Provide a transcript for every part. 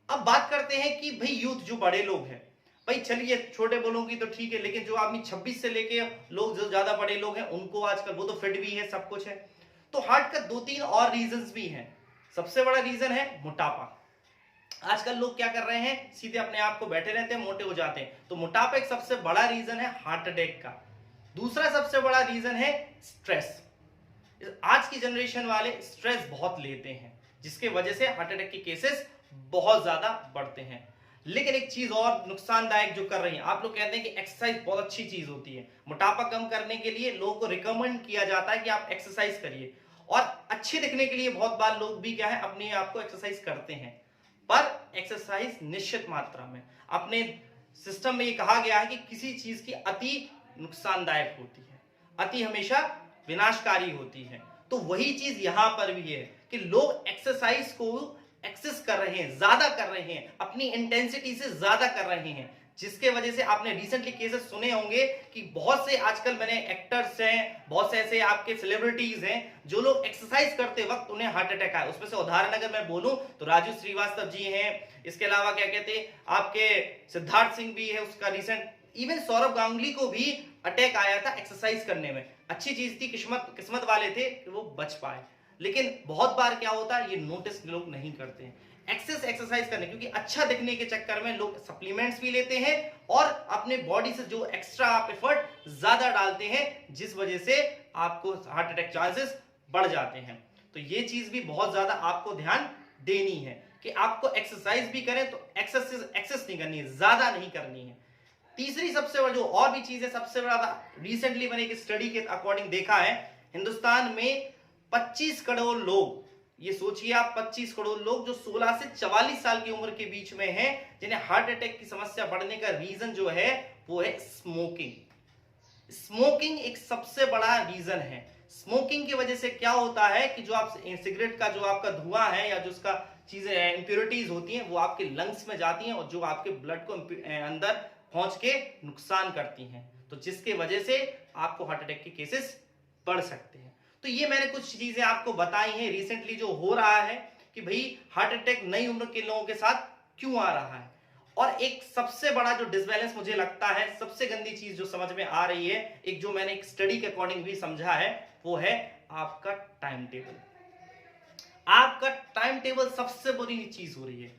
अब बात करते हैं कि भाई यूथ जो बड़े लोग हैं, भाई चलिए छोटे बोलूंगी तो ठीक है, लेकिन जो आदमी 26 से लेके लोग जो ज्यादा बड़े लोग हैं उनको आजकल वो तो फिट भी है, सब कुछ है। तो हार्ट का दो तीन और रीजंस भी हैं। सबसे बड़ा रीजन है मोटापा। आजकल लोग क्या कर रहे हैं, सीधे अपने आप को बैठे रहते हैं, मोटे हो जाते हैं। तो मोटापा एक सबसे बड़ा रीजन है हार्ट अटैक का। दूसरा सबसे बड़ा रीजन है स्ट्रेस। आज की जनरेशन वाले स्ट्रेस बहुत लेते हैं, जिसके वजह से हार्ट अटैक के केसेस बहुत ज्यादा बढ़ते हैं। लेकिन एक चीज और नुकसानदायक जो कर रही है, आप लोग कहते हैं कि एक्सरसाइज बहुत अच्छी चीज होती है। मोटापा कम करने के लिए लोगों को रिकमेंड किया जाता है कि आप एक्सरसाइज करिए, और अच्छे दिखने के लिए बहुत बार लोग भी क्या है, अपने आप को एक्सरसाइज करते हैं। पर एक्सरसाइज निश्चित मात्रा में। अपने सिस्टम में ये कहा गया है कि किसी चीज की अति नुकसानदायक होती है, अति हमेशा विनाशकारी होती है। तो वही चीज यहां पर भी है कि लोग एक्सरसाइज को एक्सेस कर रहे हैं, ज्यादा कर रहे हैं, अपनी इंटेंसिटी से ज्यादा कर रहे हैं, जिसके वजह से आपने रिसेंटली केसेस सुने होंगे कि बहुत से आजकल मैंने एक्टर्स हैं, बहुत से ऐसे आपके सेलिब्रिटीज हैं जो लोग एक्सरसाइज करते वक्त उन्हें हार्ट अटैक आया। उसमें से उदाहरण अगर मैं बोलूं तो राजू श्रीवास्तव जी हैं, इसके अलावा क्या कहते हैं आपके सिद्धार्थ सिंह भी है, उसका रिसेंट, इवन सौरभ गांगुली को भी अटैक आया था एक्सरसाइज करने में। अच्छी चीज थी, किस्मत वाले थे कि वो बच पाए। लेकिन बहुत बार क्या होता है, ये नोटिस लोग नहीं करते हैं एक्सेस एक्सरसाइज करने, क्योंकि अच्छा दिखने के चक्कर में लोग सप्लीमेंट्स भी लेते हैं और अपने बॉडी से जो एक्स्ट्रा आप एफर्ट ज्यादा डालते हैं, जिस वजह से आपको हार्ट अटैक चांसेस बढ़ जाते हैं। तो ये चीज भी बहुत ज्यादा आपको ध्यान देनी है कि आपको एक्सरसाइज भी करें तो एक्सेस नहीं करनी है, ज्यादा नहीं करनी है। तीसरी सबसे बड़ा जो और भी चीज है, सबसे बड़ा रिसेंटली मैंने एक स्टडी के अकॉर्डिंग देखा है, हिंदुस्तान में 25 करोड़ लोग, ये सोचिए आप 25 करोड़ लोग जो 16 से 44 साल की उम्र के बीच में हैं, जिन्हें हार्ट अटैक की समस्या बढ़ने का रीजन जो है वो है स्मोकिंग। स्मोकिंग एक सबसे बड़ा रीजन है। स्मोकिंग की वजह से क्या होता है कि जो आप सिगरेट का जो आपका धुआं है या जो उसका चीजें इंप्योरिटीज होती हैं वो आपके लंग्स में जाती हैं और जो आपके ब्लड को अंदर पहुंच के नुकसान करती हैं, तो जिसके वजह से आपको हार्ट अटैक के केसेस बढ़ सकते हैं। तो ये मैंने कुछ चीजें आपको बताई हैं रिसेंटली जो हो रहा है कि भाई हार्ट अटैक नई उम्र के लोगों के साथ क्यों आ रहा है। और एक सबसे बड़ा जो डिसबैलेंस मुझे लगता है, सबसे गंदी चीज जो समझ में आ रही है, एक जो मैंने एक स्टडी के अकॉर्डिंग भी समझा है, वो है आपका टाइम टेबल। आपका टाइम टेबल सबसे बुरी चीज हो रही है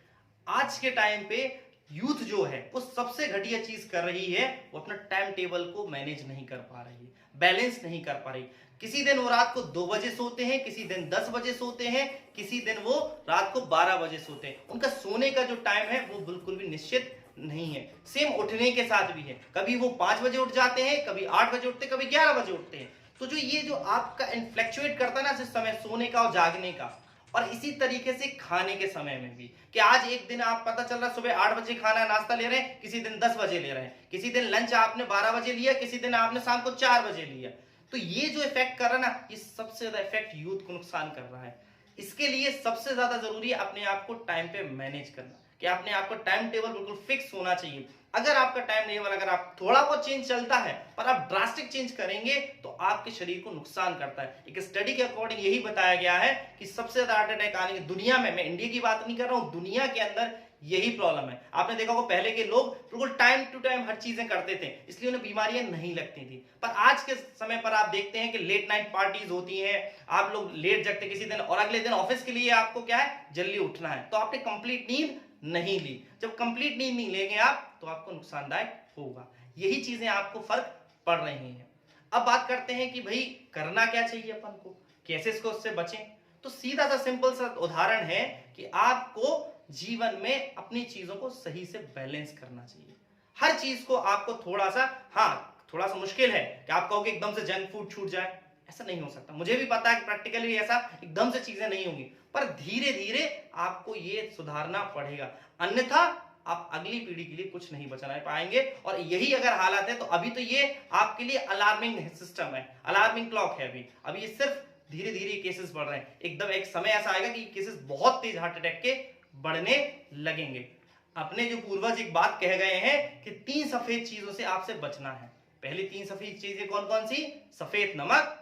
आज के टाइम पे। यूथ जो है वो सबसे घटिया चीज कर रही है, वो अपना टाइम टेबल को मैनेज नहीं कर पा रही है, बैलेंस नहीं कर पा रही। किसी दिन वो रात को 2 बजे सोते हैं, किसी दिन 10 बजे सोते हैं, किसी दिन वो रात को 12 बजे सोते हैं। उनका सोने का जो टाइम है वो बिल्कुल भी निश्चित नहीं है। सेम उठने के साथ भी है, कभी वो 5 बजे उठ जाते हैं, कभी 8 बजे उठते हैं, कभी 11 बजे उठते हैं। तो जो ये जो आपका इन्फ्लेक्चुएट करता है ना समय सोने का और जागने का, और इसी तरीके से खाने के समय में भी, कि आज एक दिन आप पता चल रहा है सुबह 8 बजे खाना नाश्ता ले रहे हैं, किसी दिन 10 बजे ले रहे हैं, किसी दिन लंच आपने 12 बजे लिया, किसी दिन आपने शाम को 4 बजे लिया। तो ये जो इफेक्ट कर रहा है ना, ये सबसे ज्यादा इफेक्ट यूथ को नुकसान कर रहा है। इसके लिए सबसे ज्यादा जरूरी है अपने आप को टाइम पे मैनेज करना, कि अपने आप का टाइम टेबल बिल्कुल फिक्स होना चाहिए। अगर आपका टाइम टेबल अगर आप थोड़ा बहुत चेंज चलता है पर आप ड्रास्टिक चेंज करेंगे तो आपके शरीर को नुकसान करता है। एक स्टडी के अकॉर्डिंग यही बताया गया है कि सबसे ज्यादा हार्ट अटैक आने की दुनिया में, मैं इंडिया की बात नहीं कर रहा हूं, दुनिया के अंदर यही प्रॉब्लम है। आपने देखा होगा पहले के लोग बिल्कुल टाइम टू टाइम हर चीजें करते थे, इसलिए उन्हें बीमारियां नहीं लगती थी। पर आज के समय पर आप देखते हैं कि लेट नाइट पार्टीज होती हैं, आप लोग लेट जगते किसी दिन, और अगले दिन ऑफिस के लिए आपको क्या है, जल्दी उठना है, तो आपने कंप्लीट नींद नहीं ली। जब कंप्लीट नींद नहीं लेंगे आप तो आपको नुकसानदायक होगा। यही चीजें आपको फर्क पड़ रही हैं। अब बात करते हैं कि भाई करना क्या चाहिए अपन को, कैसे इसको उससे बचें। तो सीधा सा सिंपल सा उदाहरण है कि आपको जीवन में अपनी चीजों को सही से बैलेंस करना चाहिए। हर चीज को आपको थोड़ा सा, हाँ थोड़ा सा मुश्किल है कि आप कहोगे एकदम से जंक फूड छूट जाए, ऐसा नहीं हो सकता। मुझे भी पता है कि प्रैक्टिकली ऐसा एकदम से चीजें नहीं होंगी, पर धीरे धीरे आपको ये सुधारना पड़ेगा, अन्यथा आप अगली पीढ़ी के लिए कुछ नहीं बचा पाएंगे। और यही अगर हालात है तो अभी तो ये आपके लिए अलार्मिंग सिस्टम है, अलार्मिंग क्लॉक है। अभी ये सिर्फ धीरे धीरे केसेस बढ़ रहे हैं, एकदम एक समय ऐसा आएगा कि केसेस बहुत तेज हार्ट अटैक के बढ़ने लगेंगे। अपने जो पूर्वज एक बात कह गए हैं कि 3 सफेद चीजों से आपसे बचना है। पहली 3 सफेद चीजें कौन कौन सी? सफेद नमक,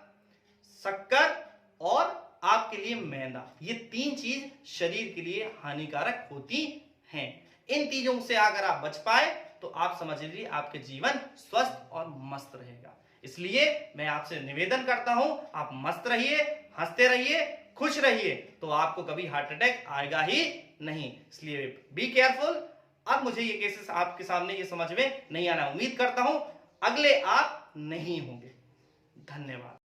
शक्कर और आपके लिए मैदा। ये 3 चीज शरीर के लिए हानिकारक होती हैं। इन चीजों से अगर आप बच पाए तो आप समझ लीजिए आपके जीवन स्वस्थ और मस्त रहेगा। इसलिए मैं आपसे निवेदन करता हूं, आप मस्त रहिए, हंसते रहिए, खुश रहिए, तो आपको कभी हार्ट अटैक आएगा ही नहीं। इसलिए बी केयरफुल। अब मुझे ये केसेस आपके सामने ये समझ में नहीं आना, उम्मीद करता हूं अगले आप नहीं होंगे। धन्यवाद।